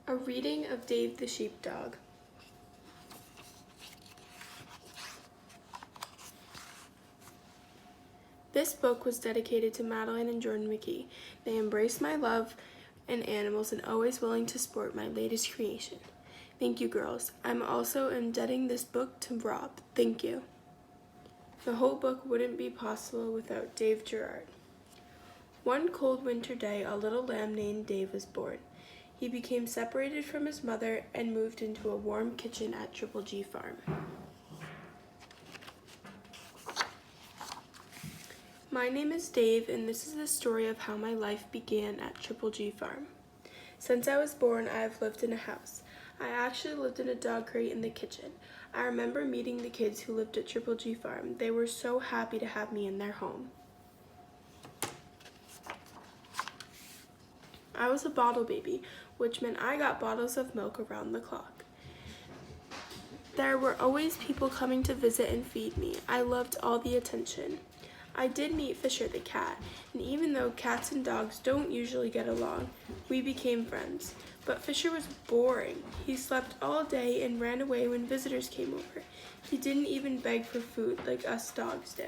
A reading of Dave the Sheepdog. This book was dedicated to Madeline and Jordan McKee. They embraced my love and animals and always willing to support my latest creation. Thank you, girls. I'm also indebting this book to Rob. Thank you. The whole book wouldn't be possible without Dave Gerard. One cold winter day, a little lamb named Dave was born. He became separated from his mother and moved into a warm kitchen at Triple G Farm. My name is Dave, and this is the story of how my life began at Triple G Farm. Since I was born, I have lived in a house. I actually lived in a dog crate in the kitchen. I remember meeting the kids who lived at Triple G Farm. They were so happy to have me in their home. I was a bottle baby, which meant I got bottles of milk around the clock. There were always people coming to visit and feed me. I loved all the attention. I did meet Fisher the cat, and even though cats and dogs don't usually get along, we became friends. But Fisher was boring. He slept all day and ran away when visitors came over. He didn't even beg for food like us dogs do.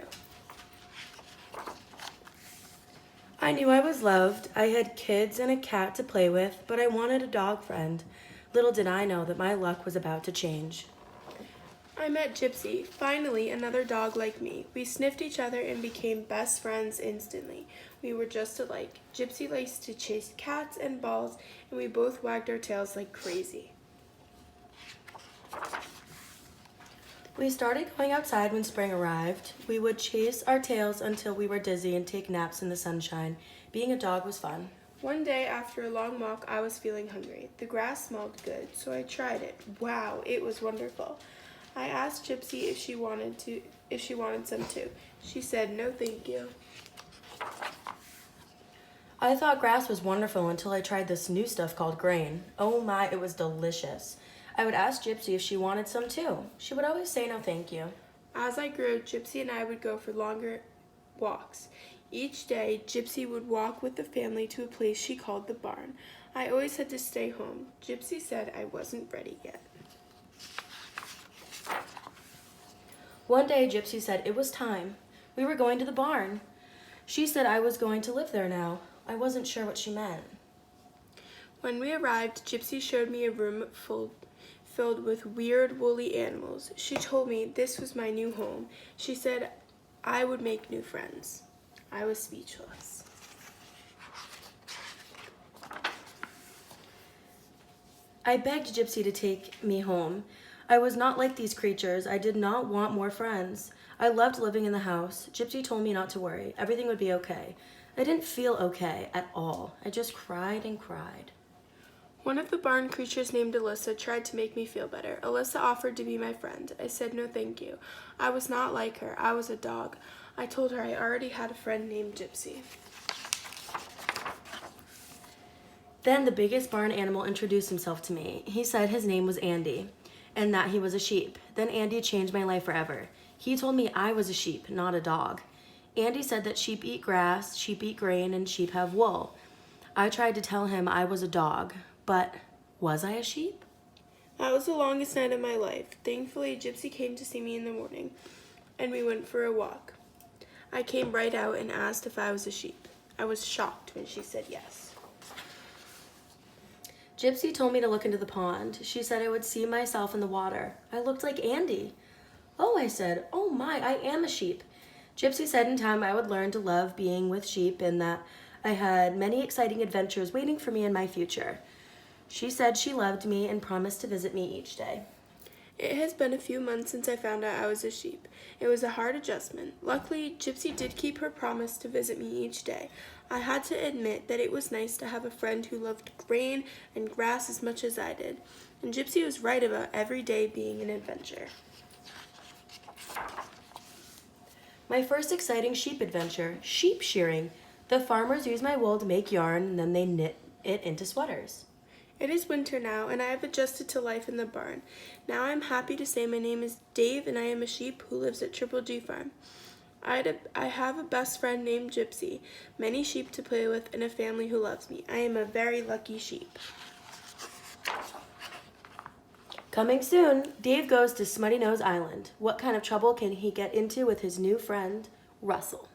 I knew I was loved. I had kids and a cat to play with, but I wanted a dog friend. Little did I know that my luck was about to change. I met Gypsy, finally another dog like me. We sniffed each other and became best friends instantly. We were just alike. Gypsy likes to chase cats and balls, and we both wagged our tails like crazy. We started going outside when spring arrived. We would chase our tails until we were dizzy and take naps in the sunshine. Being a dog was fun. One day after a long walk, I was feeling hungry. The grass smelled good, so I tried it. Wow, it was wonderful. I asked Gypsy if she wanted some too. She said, "No, thank you." I thought grass was wonderful until I tried this new stuff called grain. Oh my, it was delicious. I would ask Gypsy if she wanted some too. She would always say no thank you. As I grew, Gypsy and I would go for longer walks. Each day, Gypsy would walk with the family to a place she called the barn. I always had to stay home. Gypsy said I wasn't ready yet. One day, Gypsy said it was time. We were going to the barn. She said I was going to live there now. I wasn't sure what she meant. When we arrived, Gypsy showed me a room filled with weird woolly animals. She told me this was my new home. She said I would make new friends. I was speechless. I begged Gypsy to take me home. I was not like these creatures. I did not want more friends. I loved living in the house. Gypsy told me not to worry. Everything would be okay. I didn't feel okay at all. I just cried and cried. One of the barn creatures named Alyssa tried to make me feel better. Alyssa offered to be my friend. I said no thank you. I was not like her. I was a dog. I told her I already had a friend named Gypsy. Then the biggest barn animal introduced himself to me. He said his name was Andy and that he was a sheep. Then Andy changed my life forever. He told me I was a sheep, not a dog. Andy said that sheep eat grass, sheep eat grain, and sheep have wool. I tried to tell him I was a dog, but was I a sheep? That was the longest night of my life. Thankfully, Gypsy came to see me in the morning, and we went for a walk. I came right out and asked if I was a sheep. I was shocked when she said yes. Gypsy told me to look into the pond. She said I would see myself in the water. I looked like Andy. Oh, I said, oh my, I am a sheep. Gypsy said in time I would learn to love being with sheep and that I had many exciting adventures waiting for me in my future. She said she loved me and promised to visit me each day. It has been a few months since I found out I was a sheep. It was a hard adjustment. Luckily, Gypsy did keep her promise to visit me each day. I had to admit that it was nice to have a friend who loved grain and grass as much as I did. And Gypsy was right about every day being an adventure. My first exciting sheep adventure, sheep shearing. The farmers use my wool to make yarn and then they knit it into sweaters. It is winter now, and I have adjusted to life in the barn. Now I am happy to say my name is Dave, and I am a sheep who lives at Triple G Farm. I have a best friend named Gypsy, many sheep to play with, and a family who loves me. I am a very lucky sheep. Coming soon, Dave goes to Smutty Nose Island. What kind of trouble can he get into with his new friend, Russell?